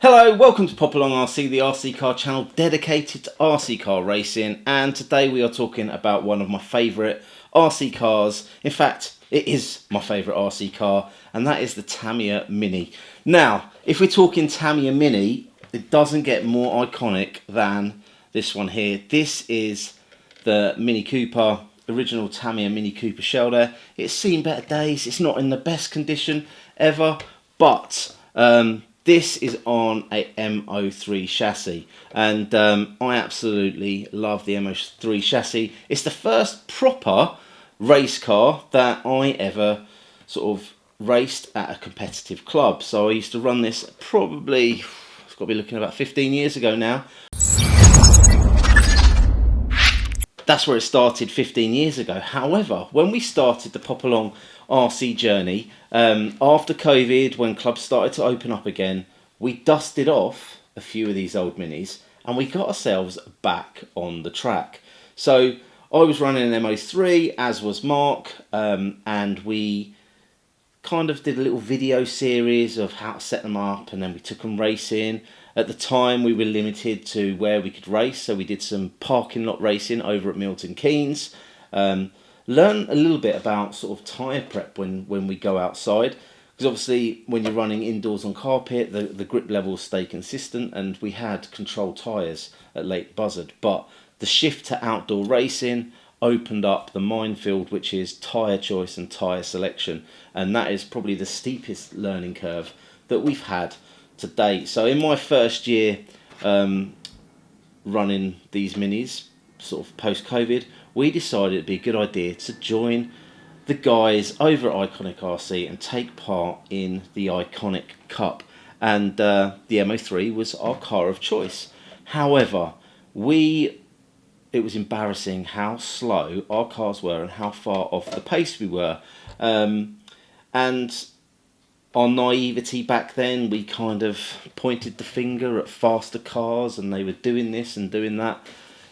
Hello, welcome to Pop Along RC, the RC car channel dedicated to RC car racing, and today we are talking about one of my favourite RC cars. In fact, it is my favourite RC car, and that is the Tamiya Mini. Now, if we're talking Tamiya Mini, it doesn't get more iconic than this one here. This is the Mini Cooper, original Tamiya Mini Cooper shell there. It's seen better days, it's not in the best condition ever, but this is on a MO3 chassis, and I absolutely love the MO3 chassis. It's the first proper race car that I ever sort of raced at a competitive club. So I used to run this probably, it's got to be looking about 15 years ago now. That's where it started 15 years ago. However, when we started the Pop Along RC journey, after COVID, when clubs started to open up again, we dusted off a few of these old minis and we got ourselves back on the track. So I was running an MO3, as was Mark, and we kind of did a little video series of how to set them up, and then we took them racing. At the time we were limited to where we could race, so we did some parking lot racing over at Milton Keynes. Learn a little bit about sort of tyre prep when we go outside, because obviously when you're running indoors on carpet, the grip levels stay consistent, and we had controlled tyres at Lake Buzzard. But the shift to outdoor racing opened up the minefield, which is tyre choice and tyre selection, and that is probably the steepest learning curve that we've had to date. So in my first year running these minis, sort of post-COVID, we decided it'd be a good idea to join the guys over at Iconic RC and take part in the Iconic Cup, and the MO3 was our car of choice. However, it was embarrassing how slow our cars were and how far off the pace we were, and our naivety back then, we kind of pointed the finger at faster cars and they were doing this and doing that.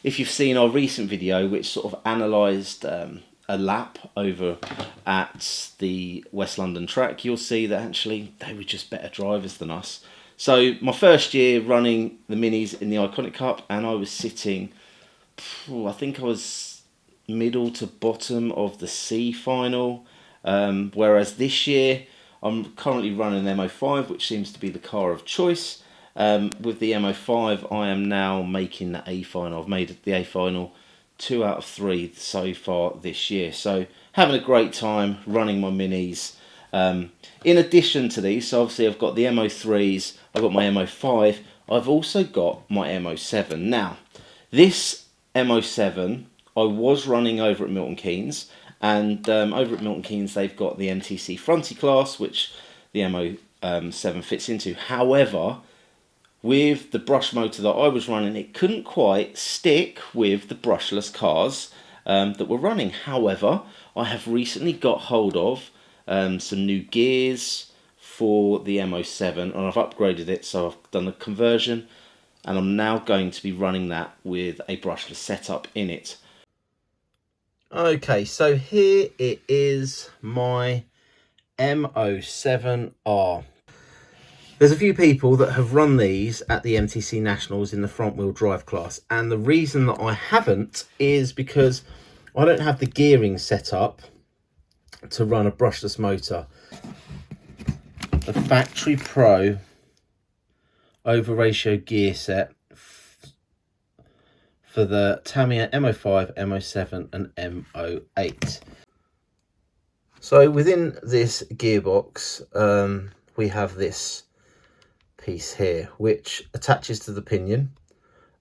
If you've seen our recent video, which sort of analysed a lap over at the West London track, you'll see that actually they were just better drivers than us. So my first year running the minis in the Iconic Cup, and I was sitting, I think I was middle to bottom of the C final, whereas this year I'm currently running an MO5, which seems to be the car of choice. With the MO5, I am now making the A final. I've made the A final 2 out of 3 so far this year. So having a great time running my minis. In addition to these, so obviously I've got the MO3s, I've got my MO5, I've also got my MO7. Now, this MO7 I was running over at Milton Keynes, and over at Milton Keynes they've got the MTC Fronty class, which the MO7 fits into. However, with the brush motor that I was running, it couldn't quite stick with the brushless cars that were running. However, I have recently got hold of some new gears for the MO7, and I've upgraded it, so I've done a conversion, and I'm now going to be running that with a brushless setup in it. Okay, so here it is, my MO7R. There's a few people that have run these at the MTC Nationals in the front wheel drive class, and the reason that I haven't is because I don't have the gearing set up to run a brushless motor. The Factory Pro over ratio gear set for the Tamiya MO5, MO7 and MO8. So within this gearbox we have this piece here which attaches to the pinion,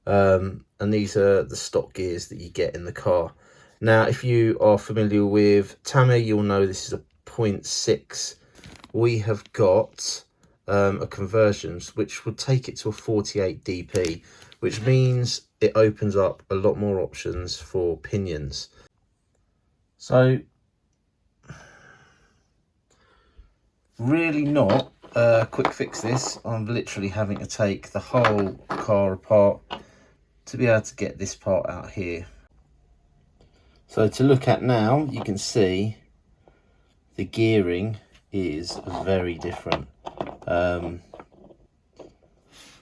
and these are the stock gears that you get in the car. Now if you are familiar with Tamiya, you'll know this is a 0.6. We have got a conversion which would take it to a 48 dp, which means it opens up a lot more options for pinions. So really not a quick fix this. I'm literally having to take the whole car apart to be able to get this part out here. So to look at now, you can see the gearing is very different.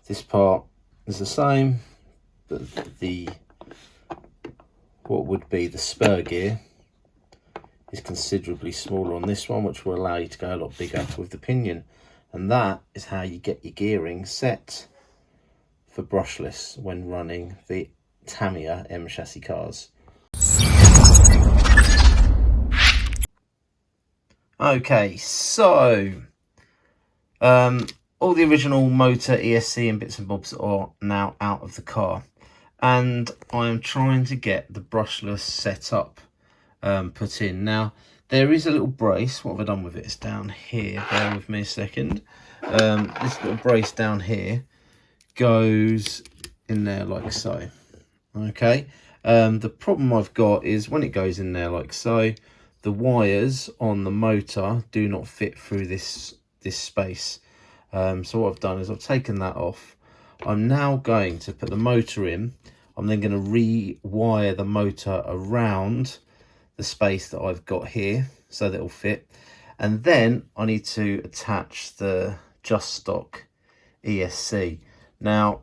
This part is the same, but what would be the spur gear is considerably smaller on this one, which will allow you to go a lot bigger with the pinion. And that is how you get your gearing set for brushless when running the Tamiya M chassis cars. Okay, so all the original motor, ESC and bits and bobs are now out of the car, and I'm trying to get the brushless set up, put in. Now there is a little brace. What have I done with it? It's down here, bear with me a second. This little brace down here goes in there like so. Okay, the problem I've got is when it goes in there like so, the wires on the motor do not fit through this space. So what I've done is I've taken that off. I'm now going to put the motor in. I'm then going to rewire the motor around the space that I've got here so that it'll fit. And then I need to attach the Just Stock ESC. Now,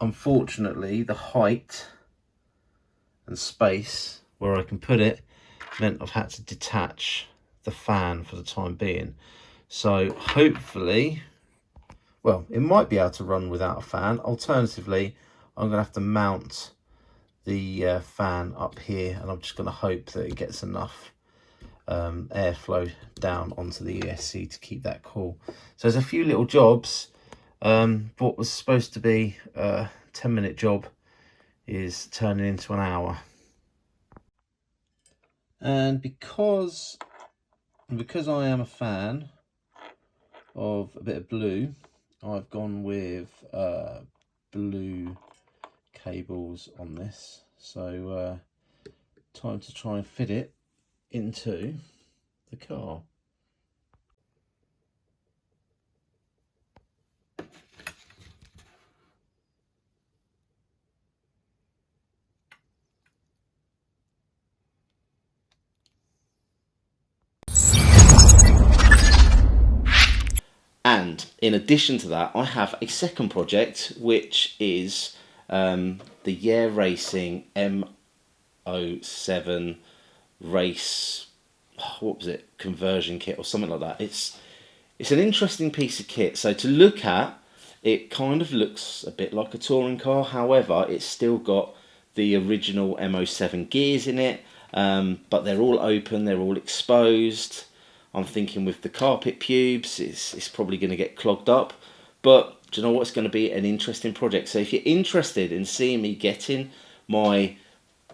unfortunately, the height and space where I can put it meant I've had to detach the fan for the time being. So hopefully, well, it might be able to run without a fan. Alternatively, I'm going to have to mount the fan up here, and I'm just going to hope that it gets enough airflow down onto the ESC to keep that cool. So there's a few little jobs. What was supposed to be a 10-minute job is turning into an hour. And because I am a fan of a bit of blue, I've gone with blue cables on this. So time to try and fit it into the car. And in addition to that, I have a second project, which is the Yeah Racing M07 race, what was it, conversion kit or something like that. It's an interesting piece of kit. So to look at, it kind of looks a bit like a touring car. However, it's still got the original M07 gears in it, but they're all open, they're all exposed. I'm thinking with the carpet pubes, it's probably going to get clogged up. But do you know what? It's going to be an interesting project. So if you're interested in seeing me getting my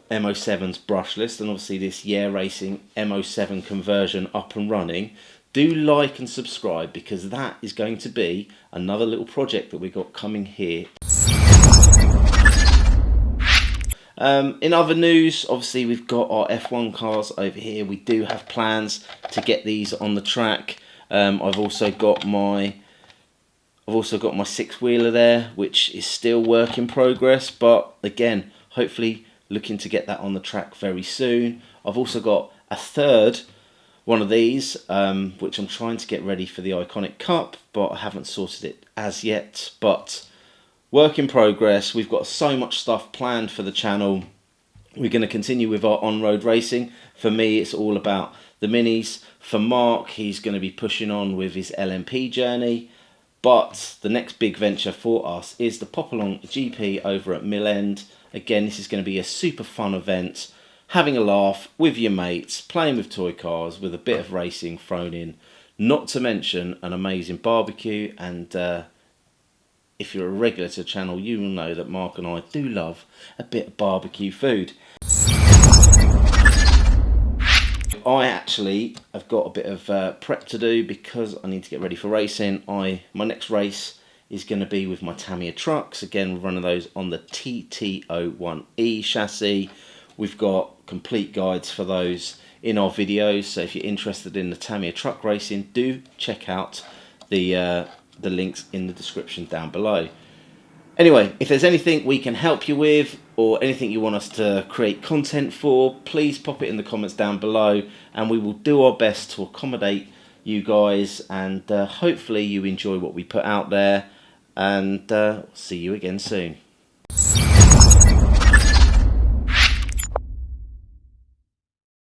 M07's brushless and obviously this Yeah Racing M07 conversion up and running, do like and subscribe, because that is going to be another little project that we got coming here. In other news, obviously we've got our F1 cars over here. We do have plans to get these on the track. I've also got my six-wheeler there, which is still work in progress, but again, hopefully looking to get that on the track very soon. I've also got a third one of these, which I'm trying to get ready for the Iconic Cup, but I haven't sorted it as yet. But work in progress. We've got so much stuff planned for the channel. We're going to continue with our on-road racing. For me, it's all about the minis. For Mark, he's going to be pushing on with his LMP journey. But the next big venture for us is the Pop Along GP over at Mill End. Again, this is going to be a super fun event. Having a laugh with your mates, playing with toy cars, with a bit of racing thrown in. Not to mention an amazing barbecue. And if you're a regular to the channel, you will know that Mark and I do love a bit of barbecue food. I actually have got a bit of prep to do because I need to get ready for racing. My next race is going to be with my Tamiya trucks. Again, we're running those on the TT01E chassis. We've got complete guides for those in our videos. So if you're interested in the Tamiya truck racing, do check out the links in the description down below. Anyway, if there's anything we can help you with or anything you want us to create content for, please pop it in the comments down below and we will do our best to accommodate you guys, and hopefully you enjoy what we put out there. and see you again soon.